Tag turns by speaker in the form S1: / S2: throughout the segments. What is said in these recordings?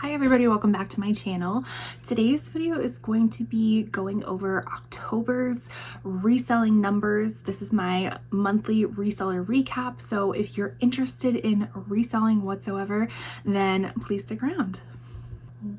S1: Hi everybody, welcome back to my channel. Today's video is going to be going over October's reselling numbers. This is my monthly reseller recap, so if you're interested in reselling whatsoever, then please stick around.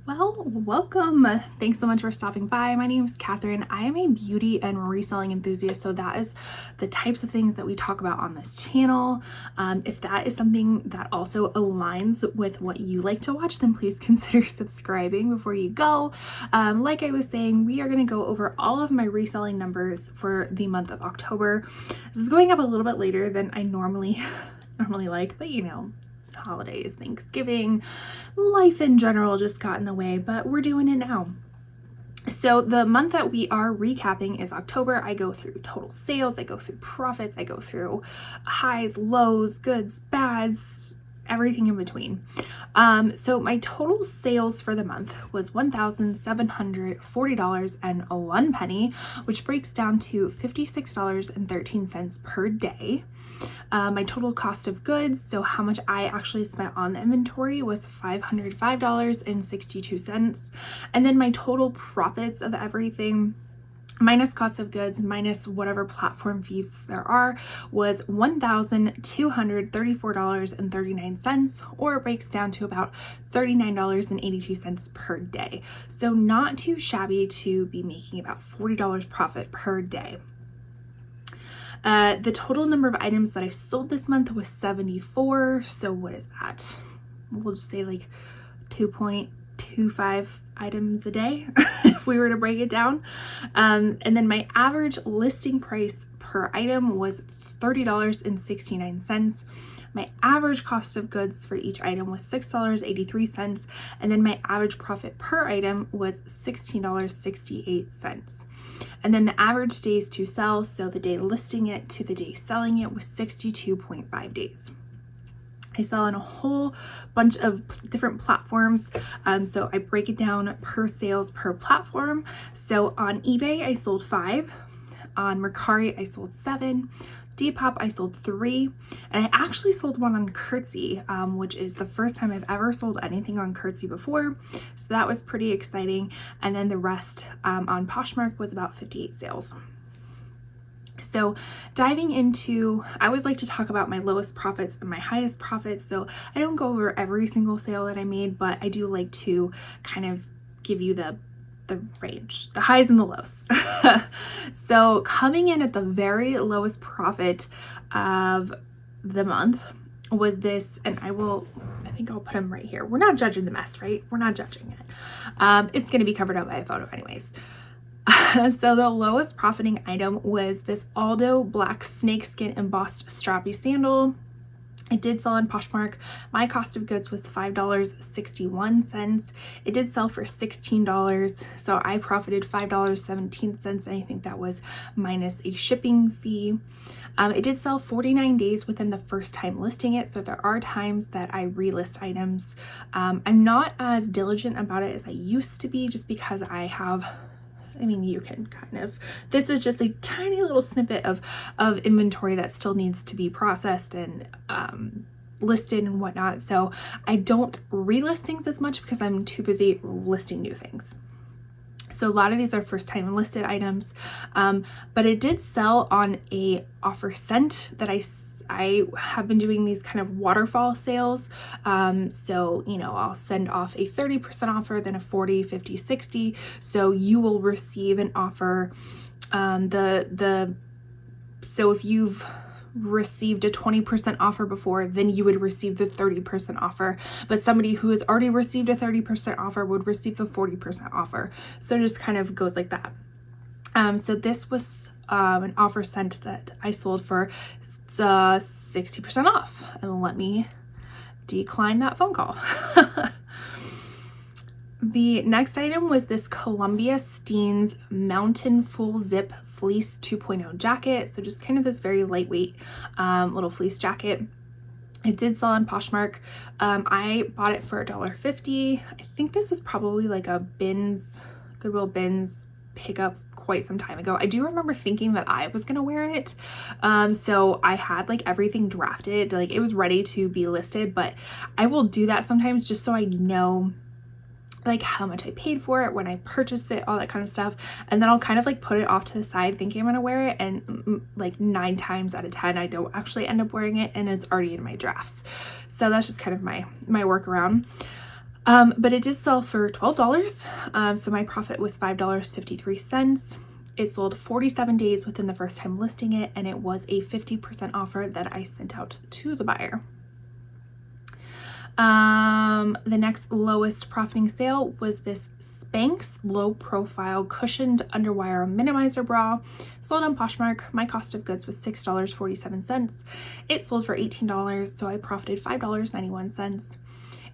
S1: Well, welcome. Thanks so much for stopping by. My name is Catherine. I am a beauty and reselling enthusiast, so that is the types of things that we talk about on this channel. If that is something that also aligns with what you like to watch, then please consider subscribing before you go. Like I was saying, we are going to go over all of my reselling numbers for the month of October. This is going up a little bit later than I normally like, but you know, holidays, Thanksgiving, life in general just got in the way, but we're doing it now. So the month that we are recapping is October. I go through total sales, I go through profits, I go through highs, lows, goods, bads, everything in between. So my total sales for the month was $1,740.01, which breaks down to $56.13 per day. My total cost of goods, so how much I actually spent on the inventory, was $505.62. And then my total profits of everything, minus cost of goods, minus whatever platform fees there are, was $1,234.39, or it breaks down to about $39.82 per day. So not too shabby to be making about $40 profit per day. The total number of items that I sold this month was 74. So what is that? We'll just say like 2.25 items a day if we were to break it down. And then my average listing price per item was $30.69. My average cost of goods for each item was $6.83, and then my average profit per item was $16.68. And then the average days to sell, so the day listing it to the day selling it, was 62.5 days. I sell on a whole bunch of different platforms, so I break it down per sales per platform. So on eBay, I sold 5. On Mercari, I sold 7. Depop, I sold 3, and I actually sold one on Curtsy, which is the first time I've ever sold anything on Curtsy before, so that was pretty exciting. And then the rest on Poshmark was about 58 sales. So diving into, I always like to talk about my lowest profits and my highest profits, so I don't go over every single sale that I made, but I do like to kind of give you the range, the highs and the lows. So coming in at the very lowest profit of the month was this, and I think I'll put them right here. We're not judging the mess, right? We're not judging it. It's going to be covered up by a photo anyways. So the lowest profiting item was this Aldo black snakeskin embossed strappy sandal. It did sell on Poshmark. My cost of goods was $5.61. It did sell for $16, so I profited $5.17, and I think that was minus a shipping fee. It did sell 49 days within the first time listing it, so there are times that I relist items. I'm not as diligent about it as I used to be, just because I have, I mean, you can kind of, this is just a tiny little snippet of inventory that still needs to be processed and listed and whatnot. So I don't relist things as much because I'm too busy listing new things. So a lot of these are first time listed items, but it did sell on a offer sent that I have been doing these kind of waterfall sales. So, you know, I'll send off a 30% offer, then a 40, 50, 60. So you will receive an offer. So if you've received a 20% offer before, then you would receive the 30% offer, but somebody who has already received a 30% offer would receive the 40% offer. So it just kind of goes like that. So this was an offer sent that I sold for 60% off, and let me decline that phone call. The next item was this Columbia Steens Mountain Full Zip Fleece 2.0 jacket. So just kind of this very lightweight little fleece jacket. It did sell on Poshmark. I bought it for $1.50. I think this was probably like a Goodwill Bins pickup quite some time ago. I do remember thinking that I was gonna wear it. So I had like everything drafted, like it was ready to be listed, but I will do that sometimes just so I know like how much I paid for it when I purchased it, all that kind of stuff. And then I'll kind of like put it off to the side thinking I'm gonna wear it, and like 9 times out of 10 I don't actually end up wearing it, and it's already in my drafts. So that's just kind of my workaround. But it did sell for $12. So my profit was $5.53. It sold 47 days within the first time listing it, and it was a 50% offer that I sent out to the buyer. The next lowest profiting sale was this Spanx low profile cushioned underwire minimizer bra, sold on Poshmark. My cost of goods was $6.47. It sold for $18, so I profited $5.91.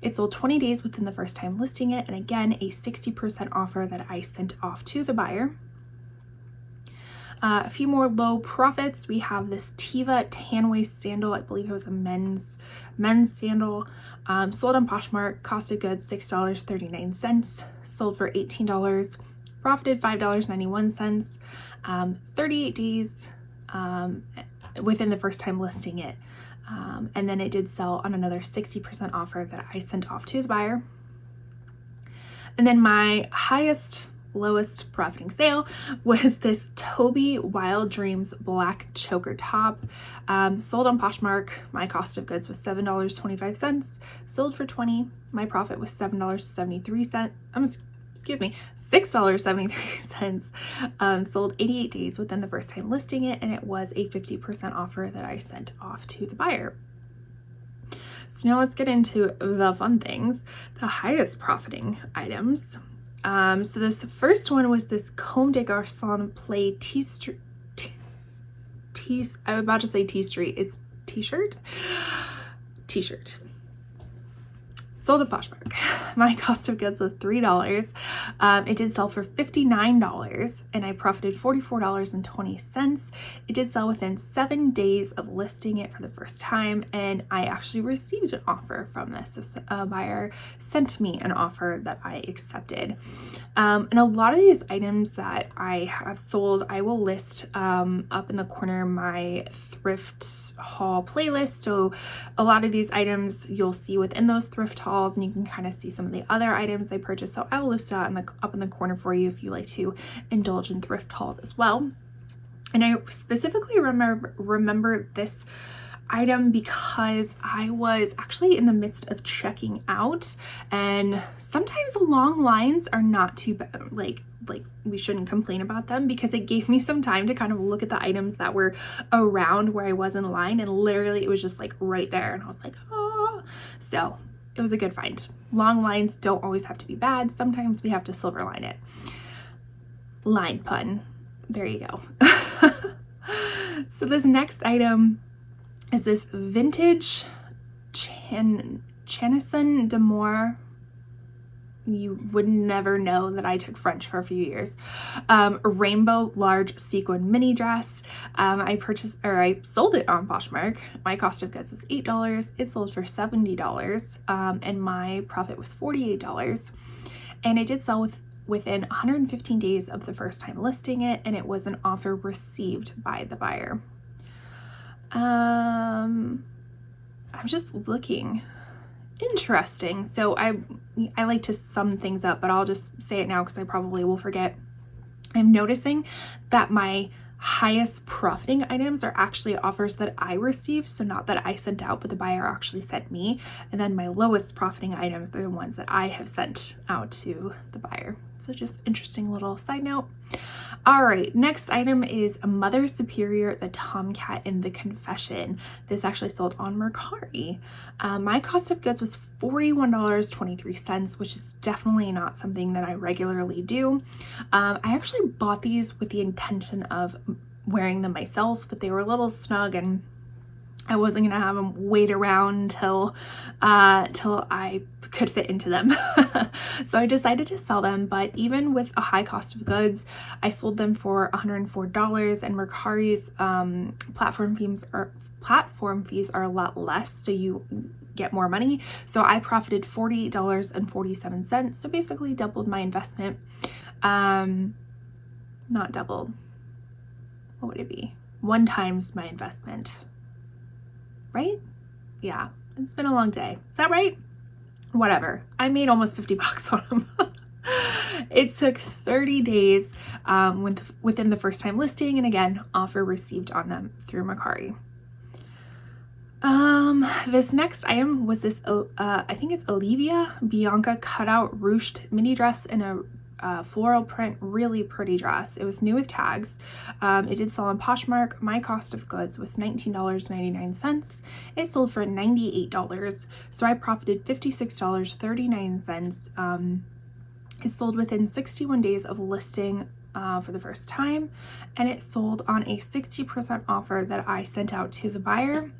S1: It sold 20 days within the first time listing it, and again, a 60% offer that I sent off to the buyer. A few more low profits. We have this Teva tan waist sandal. I believe it was a men's sandal. Sold on Poshmark. Cost of goods $6.39. Sold for $18. Profited $5.91. 38 days within the first time listing it. And then it did sell on another 60% offer that I sent off to the buyer. And then my lowest profiting sale was this Toby Wild Dreams black choker top, sold on Poshmark. My cost of goods was $7.25, sold for $20. My profit was $7.73. Excuse me, $6.73. Sold 88 days within the first time listing it, and it was a 50% offer that I sent off to the buyer. So now let's get into the fun things, the highest profiting items. So this first one was this Comme des Garçons Play T-Street. I was about to say T-Street. It's T-shirt. Sold at Poshmark. My cost of goods was $3. It did sell for $59, and I profited $44.20. It did sell within 7 days of listing it for the first time, and I actually received an offer from this. A buyer sent me an offer that I accepted. And a lot of these items that I have sold, I will list up in the corner my thrift haul playlist. So a lot of these items you'll see within those thrift hauls, and you can kind of see some of the other items I purchased. So I will list that up in the corner for you if you like to indulge in thrift hauls as well. And I specifically remember this item because I was actually in the midst of checking out, and sometimes the long lines are not too bad. Like we shouldn't complain about them, because it gave me some time to kind of look at the items that were around where I was in line, and literally it was just like right there, and I was like, oh. So it was a good find. Long lines don't always have to be bad. Sometimes we have to silver line it. Line pun. There you go. So this next item is this vintage Chanson d'Amour. You would never know that I took French for a few years. A rainbow large sequin mini dress. I sold it on Poshmark. My cost of goods was $8. It sold for $70, and my profit was $48. And it did sell within 115 days of the first time listing it, and it was an offer received by the buyer. I'm just looking. Interesting. So I like to sum things up, but I'll just say it now because I probably will forget. I'm noticing that my highest profiting items are actually offers that I received, so not that I sent out, but the buyer actually sent me. And then my lowest profiting items are the ones that I have sent out to the buyer. So just interesting little side note. All right, next item is a Mother Superior, the Tomcat in the Confession. This actually sold on Mercari. My cost of goods was $41.23, which is definitely not something that I regularly do. I actually bought these with the intention of wearing them myself, but they were a little snug, and I wasn't gonna have them wait around till I could fit into them. So I decided to sell them, but even with a high cost of goods, I sold them for $104, and Mercari's platform fees are a lot less, so you get more money. So I profited $48.47, so basically doubled my investment. Not doubled. What would it be? 1 times my investment. Right? Yeah, it's been a long day. Is that right? whatever. I made almost 50 bucks on them. It took 30 days within the first time listing, and again, offer received on them through Mercari. This next item was this, I think it's Olivia Bianca cutout ruched mini dress in a floral print, really pretty dress. It was new with tags. It did sell on Poshmark. My cost of goods was $19.99. It sold for $98, so I profited $56.39. It sold within 61 days of listing for the first time, and it sold on a 60% offer that I sent out to the buyer.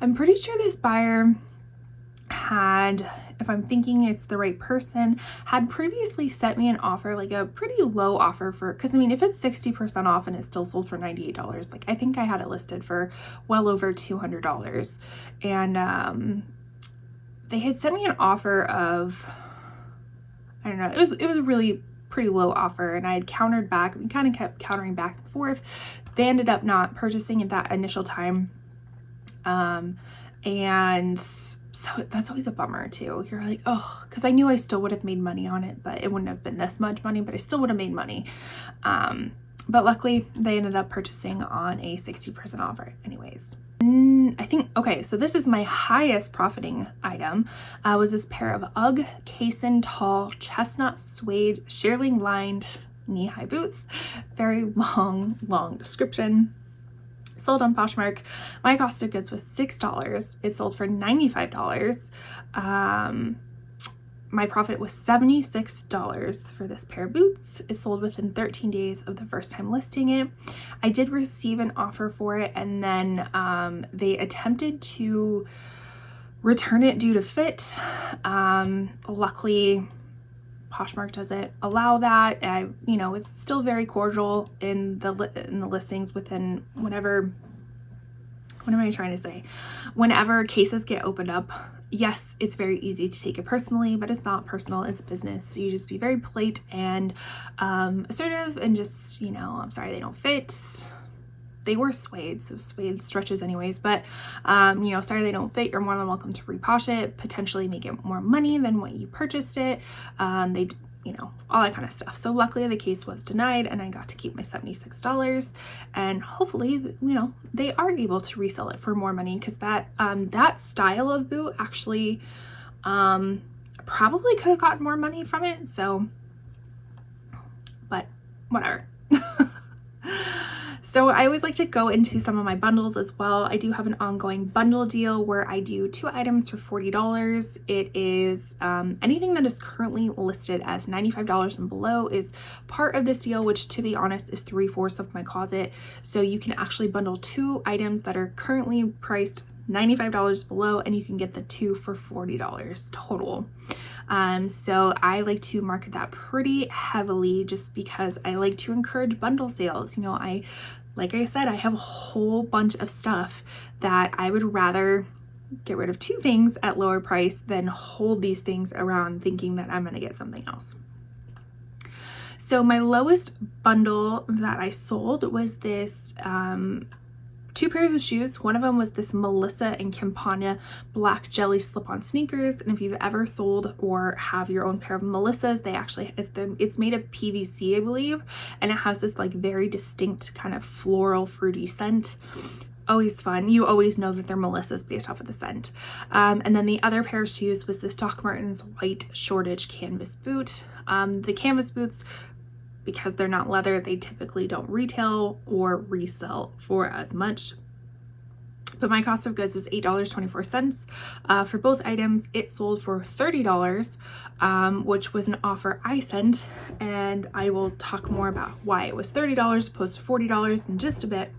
S1: I'm pretty sure this buyer had, if I'm thinking it's the right person, had previously sent me an offer, like a pretty low offer for, because I mean, if it's 60% off and it still sold for $98, like I think I had it listed for well over $200. And they had sent me an offer of, I don't know, it was a really pretty low offer, and I had countered back. We kind of kept countering back and forth. They ended up not purchasing at that initial time. And so that's always a bummer too. You're like, oh, because I knew I still would have made money on it, but it wouldn't have been this much money, but I still would have made money. But luckily they ended up purchasing on a 60% offer anyways. I think, okay, so this is my highest profiting item, was this pair of UGG Cason tall chestnut suede shearling lined knee-high boots. Very long description. Sold on Poshmark. My cost of goods was $6. It sold for $95. My profit was $76 for this pair of boots. It sold within 13 days of the first time listing it. I did receive an offer for it, and then they attempted to return it due to fit. Luckily, Poshmark doesn't allow that. It's still very cordial in the listings within whenever, what am I trying to say? Whenever cases get opened up, yes, it's very easy to take it personally, but it's not personal, it's business. So you just be very polite and assertive and just, I'm sorry they don't fit. They were suede, so suede stretches anyways, but sorry they don't fit. You're more than welcome to reposh it, potentially make it more money than what you purchased it. All that kind of stuff. So luckily the case was denied and I got to keep my $76, and hopefully, they are able to resell it for more money, because that style of boot actually probably could have gotten more money from it. So, but whatever. So I always like to go into some of my bundles as well. I do have an ongoing bundle deal where I do 2 items for $40. It is anything that is currently listed as $95 and below is part of this deal, which to be honest is 3/4 of my closet. So you can actually bundle 2 items that are currently priced $95 below, and you can get the 2 for $40 total. So I like to market that pretty heavily just because I like to encourage bundle sales. Like I said, I have a whole bunch of stuff that I would rather get rid of 2 things at lower price than hold these things around thinking that I'm going to get something else. So my lowest bundle that I sold was this 2 pairs of shoes. One of them was this Melissa and Campagna black jelly slip-on sneakers, and if you've ever sold or have your own pair of Melissas, they actually, it's made of PVC, I believe, and it has this like very distinct kind of floral fruity scent. Always fun. You always know that they're Melissa's based off of the scent. And then the other pair of shoes was this Doc Martens white shortage canvas boot. The canvas boots, because they're not leather, they typically don't retail or resell for as much. But my cost of goods was $8.24. For both items, it sold for $30, which was an offer I sent, and I will talk more about why it was $30 opposed to $40 in just a bit.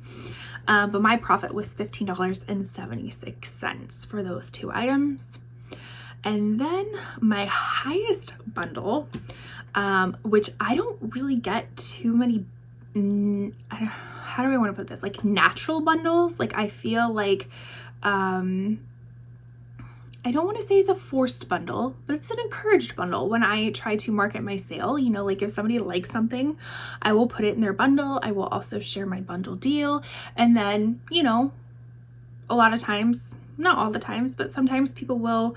S1: But my profit was $15.76 for those 2 items. And then my highest bundle, which I don't really get too many, how do I want to put this? Like natural bundles. Like I feel like, I don't want to say it's a forced bundle, but it's an encouraged bundle. When I try to market my sale, like if somebody likes something, I will put it in their bundle. I will also share my bundle deal. And then, a lot of times not all the times, but sometimes people will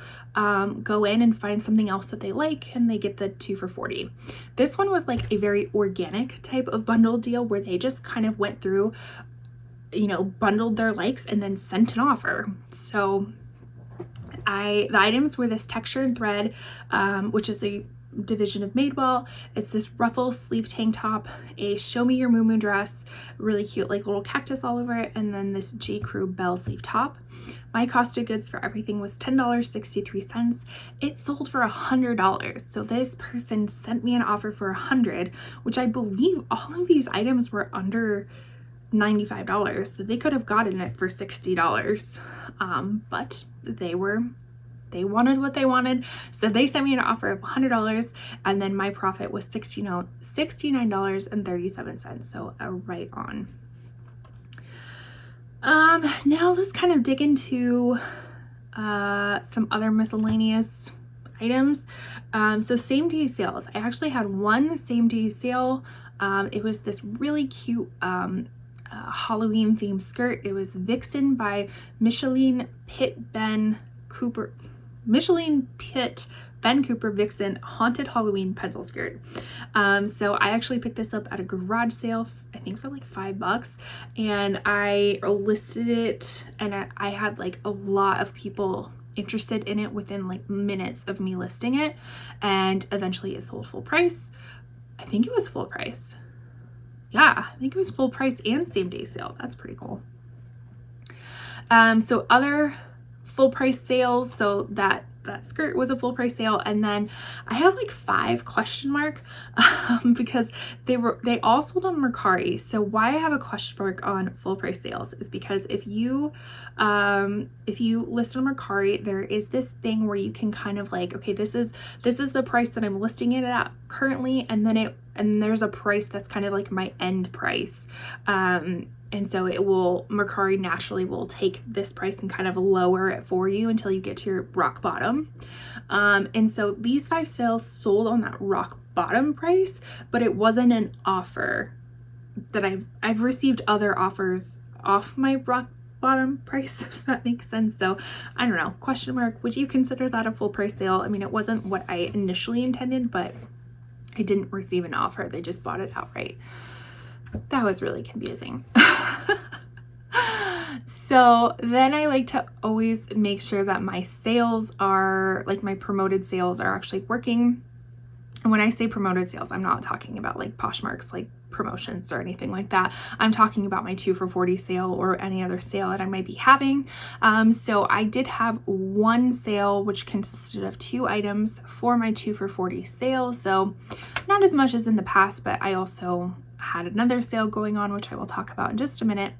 S1: go in and find something else that they like and they get the 2 for $40. This one was like a very organic type of bundle deal where they just kind of went through, you know, bundled their likes and then sent an offer. So the items were this textured thread, which is a division of Madewell. It's this ruffle sleeve tank top, a show me your moo dress, really cute like little cactus all over it, and then this J. Crew bell sleeve top. My cost of goods for everything was $10.63. It sold for $100. So this person sent me an offer for $100, which I believe all of these items were under $95. So they could have gotten it for $60. But they wanted what they wanted. So they sent me an offer of $100, and then my profit was $69.37. So right on. Now let's kind of dig into some other miscellaneous items. So same day sales. I actually had one same day sale. It was this really cute Halloween themed skirt. It was Vixen by Michelin Pitt Ben Cooper Vixen Haunted Halloween pencil skirt. So I actually picked this up at a garage sale, I think for like $5, and I listed it, and I had like a lot of people interested in it within like minutes of me listing it, and eventually it sold full price. I think it was full price. Yeah, I think it was full price and same day sale. That's pretty cool. So other full price sales, so that skirt was a full price sale, and then I have like 5 question mark because they all sold on Mercari. So why I have a question mark on full price sales is because if you list on Mercari, there is this thing where you can kind of like, okay, this is the price that I'm listing it at currently, and then there's a price that's kind of like my end price. And so Mercari naturally will take this price and kind of lower it for you until you get to your rock bottom. And so these 5 sales sold on that rock bottom price, but it wasn't an offer that I've received other offers off my rock bottom price, if that makes sense. So I don't know, question mark, would you consider that a full price sale? I mean, it wasn't what I initially intended, but I didn't receive an offer. They just bought it outright. That was really confusing. So then I like to always make sure that my sales are, like my promoted sales are actually working. And when I say promoted sales, I'm not talking about like Poshmark's like promotions or anything like that. I'm talking about my 2 for $40 sale or any other sale that I might be having. So I did have one sale which consisted of 2 items for my 2 for $40 sale. So not as much as in the past, but I also had another sale going on, which I will talk about in just a minute.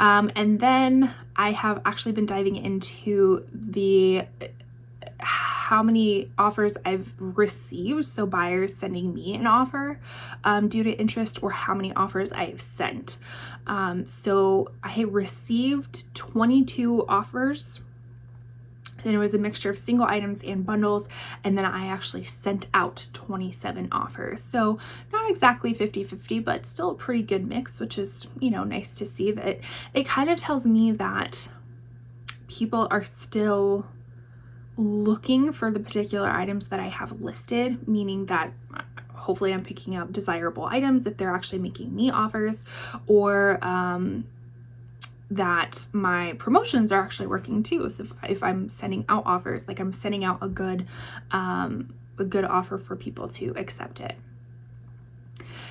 S1: And then I have actually been diving into how many offers I've received, so buyers sending me an offer due to interest, or how many offers I have sent. So I received 22 offers, and it was a mixture of single items and bundles, and then I actually sent out 27 offers. So not exactly 50-50, but still a pretty good mix, which is, you know, nice to see. That it kind of tells me that people are still looking for the particular items that I have listed, meaning that hopefully I'm picking up desirable items if they're actually making me offers, or that my promotions are actually working too. So if I'm sending out offers, like I'm sending out a good offer for people to accept it.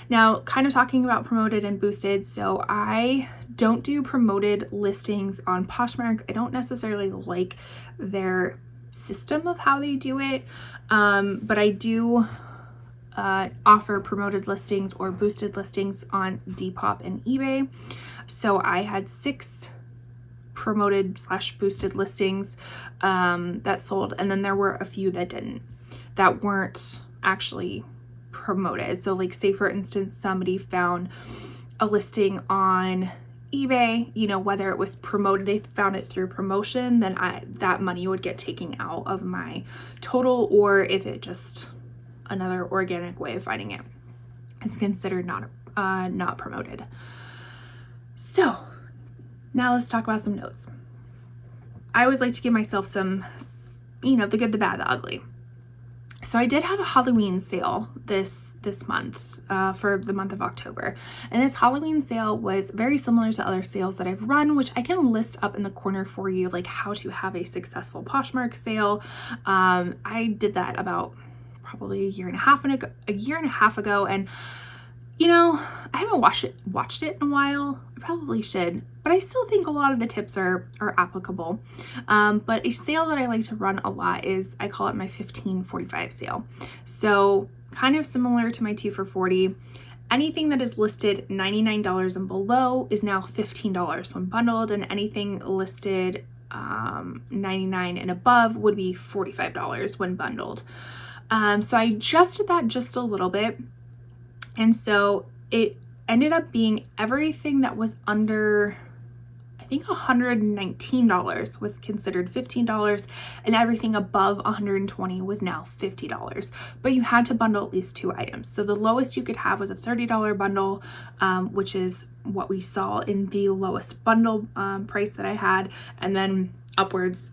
S1: Now, kind of talking about promoted and boosted. So I don't do promoted listings on Poshmark. I don't necessarily like their system of how they do it, but I do offer promoted listings or boosted listings on Depop and eBay. So I had 6 promoted / boosted listings that sold, and then there were a few that weren't actually promoted. So like, say for instance, somebody found a listing on eBay, you know, whether it was promoted, they found it through promotion, then that money would get taken out of my total, or if it just another organic way of finding it, it's considered not promoted. So now let's talk about some notes. I always like to give myself some, you know, the good, the bad, the ugly. So I did have a Halloween sale this month, for the month of October. And this Halloween sale was very similar to other sales that I've run, which I can list up in the corner for you, like how to have a successful Poshmark sale. I did that about probably a year and a half ago, and you know, I haven't watched it in a while. I probably should, but I still think a lot of the tips are applicable. But a sale that I like to run a lot is, I call it my 1545 sale. So kind of similar to my 2 for $40. Anything that is listed $99 and below is now $15 when bundled, and anything listed $99 and above would be $45 when bundled. So I adjusted that just a little bit. And so it ended up being everything that was under, I think $119 was considered $15, and everything above $120 was now $50. But you had to bundle at least 2 items. So the lowest you could have was a $30 bundle, which is what we saw in the lowest bundle price that I had. And then upwards,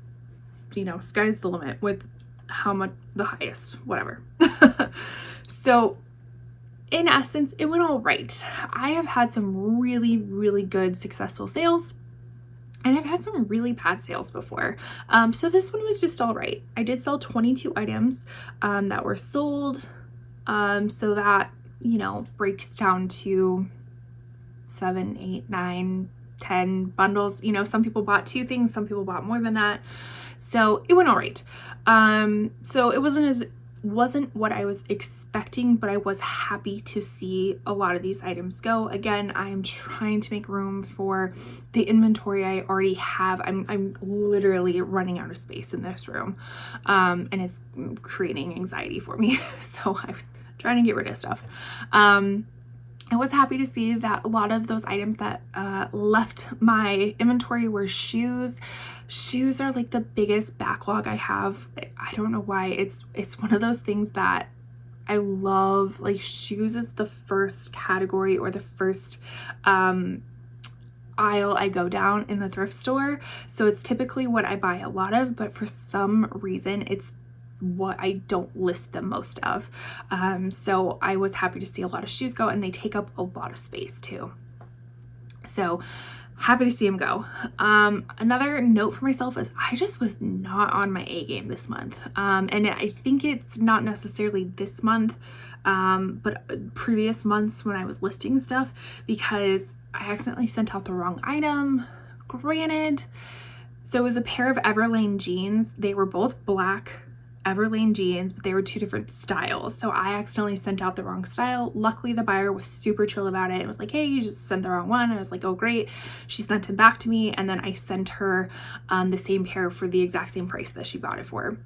S1: you know, sky's the limit with how much the highest, whatever. So in essence, it went all right. I have had some really, really good successful sales, and I've had some really bad sales before. So this one was just all right. I did sell 22 items that were sold. So that, you know, breaks down to 7, 8, 9, 10 bundles. You know, some people bought 2 things, some people bought more than that. So it went all right. So it wasn't what I was expecting, but I was happy to see a lot of these items go. Again, I'm trying to make room for the inventory I already have. I'm literally running out of space in this room, and it's creating anxiety for me. So I was trying to get rid of stuff. I was happy to see that a lot of those items that left my inventory were shoes. Shoes are like the biggest backlog I have. I don't know why. It's one of those things that I love. Like, shoes is the first category or the first aisle I go down in the thrift store. So it's typically what I buy a lot of, but for some reason it's what I don't list the most of. So I was happy to see a lot of shoes go, and they take up a lot of space too. So happy to see them go. Another note for myself is I just was not on my A game this month. And I think it's not necessarily this month, but previous months when I was listing stuff, because I accidentally sent out the wrong item. Granted, so it was a pair of Everlane jeans. They were both black Everlane jeans, but they were 2 different styles. So I accidentally sent out the wrong style. Luckily, the buyer was super chill about it. It was like, hey, you just sent the wrong one. I was like, oh, great. She sent it back to me, and then I sent her the same pair for the exact same price that she bought it for.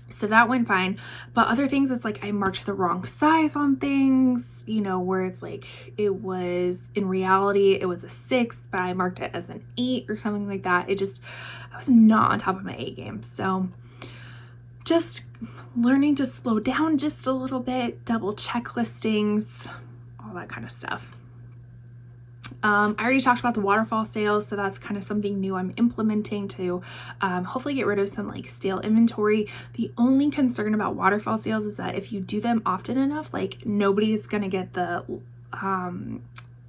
S1: So that went fine. But other things, it's like I marked the wrong size on things, you know, where it's like it was, in reality, it was a 6, but I marked it as an 8 or something like that. I was not on top of my A game. So just learning to slow down just a little bit, double check listings, all that kind of stuff. I already talked about the waterfall sales, so that's kind of something new I'm implementing to hopefully get rid of some like stale inventory. The only concern about waterfall sales is that if you do them often enough, like nobody's gonna get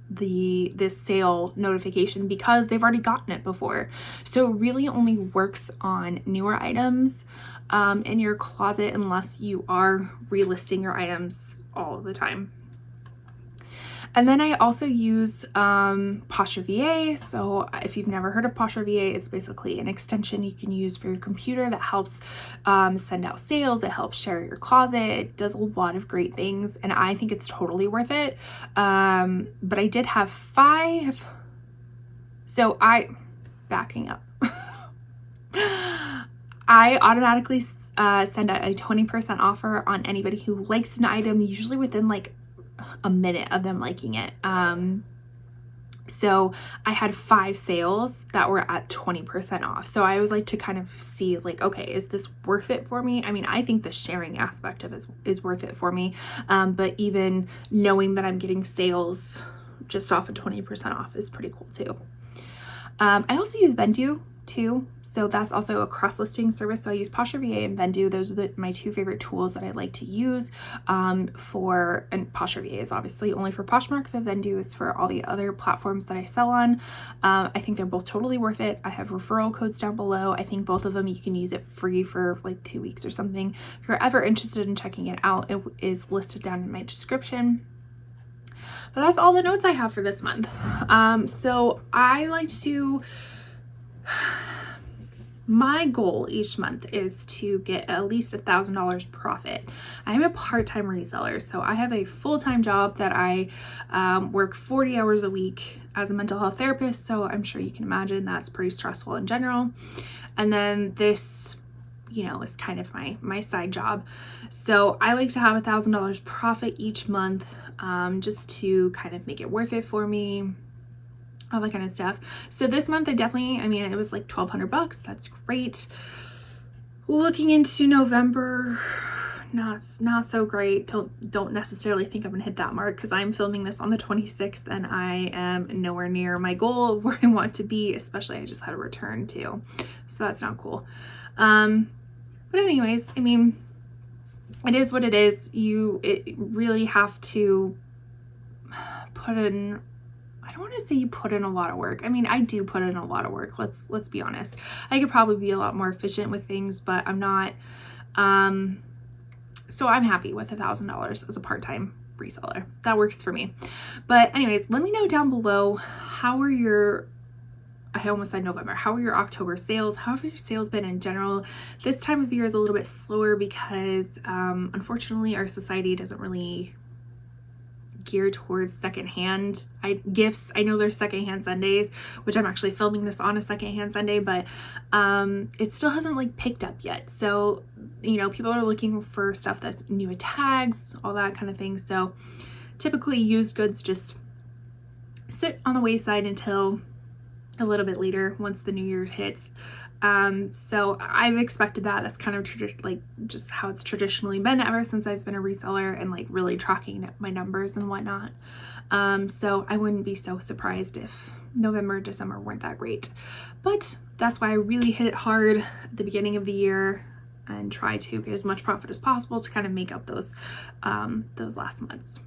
S1: this sale notification because they've already gotten it before. So it really only works on newer items in your closet unless you are relisting your items all the time. And then I also use Posture VA. So if you've never heard of Posture VA, it's basically an extension you can use for your computer that helps send out sales. It helps share your closet. It does a lot of great things, and I think it's totally worth it. But I did have 5. So backing up. I automatically send out a 20% offer on anybody who likes an item, usually within like a minute of them liking it. So I had 5 sales that were at 20% off. So I always like to kind of see like, okay, is this worth it for me? I mean, I think the sharing aspect of it is worth it for me. But even knowing that I'm getting sales just off of 20% off is pretty cool too. I also use Vendu too. So that's also a cross-listing service. So I use Posture.VA and Vendu. Those are my two favorite tools that I like to use and Posture.VA is obviously only for Poshmark, but Vendu is for all the other platforms that I sell on. I think they're both totally worth it. I have referral codes down below. I think both of them you can use it free for like 2 weeks or something. If you're ever interested in checking it out, it is listed down in my description. But that's all the notes I have for this month. So I like to, my goal each month is to get at least $1,000 profit. I'm a part-time reseller, so I have a full-time job that I work 40 hours a week as a mental health therapist. So I'm sure you can imagine that's pretty stressful in general. And then this, you know, is kind of my side job. So I like to have $1,000 profit each month, just to kind of make it worth it for me, all that kind of stuff. So this month I mean, it was like $1,200. That's great. Looking into November, not so great. Don't necessarily think I'm gonna hit that mark because I'm filming this on the 26th and I am nowhere near my goal of where I want to be, especially I just had a return too. So that's not cool. But anyways, I mean, it is what it is. It really have to put in, I don't want to say you put in a lot of work. I mean, I do put in a lot of work. Let's be honest. I could probably be a lot more efficient with things, but I'm not. So I'm happy with $1,000 as a part-time reseller. That works for me. But anyways, let me know down below, how are your, I almost said November, how are your October sales? How have your sales been in general? This time of year is a little bit slower because unfortunately our society doesn't really gear towards secondhand gifts. I know there's secondhand Sundays, which I'm actually filming this on a secondhand Sunday, but it still hasn't like picked up yet. So, you know, people are looking for stuff that's new with tags, all that kind of thing. So typically used goods just sit on the wayside until a little bit later once the new year hits. So I've expected that. That's kind of like just how it's traditionally been ever since I've been a reseller and like really tracking my numbers and whatnot. So I wouldn't be so surprised if November, December weren't that great, but that's why I really hit it hard at the beginning of the year and try to get as much profit as possible to kind of make up those last months.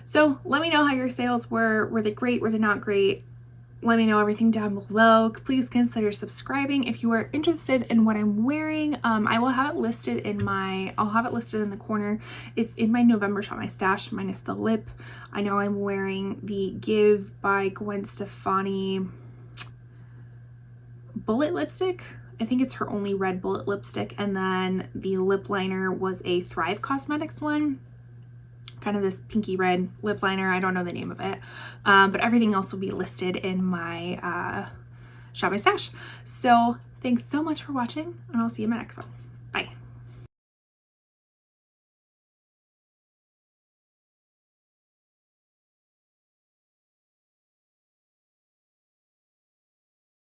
S1: So let me know how your sales were. Were they great? Were they not great? Let me know everything down below. Please consider subscribing if you are interested in what I'm wearing. I will have it listed in I'll have it listed in the corner. It's in my November Shop My Stash minus the lip. I know I'm wearing the Give by Gwen Stefani bullet lipstick. I think it's her only red bullet lipstick. And then the lip liner was a Thrive Cosmetics one. Kind of this pinky red lip liner. I don't know the name of it, but everything else will be listed in my Shop My Stash. So thanks so much for watching, and I'll see you in my next one.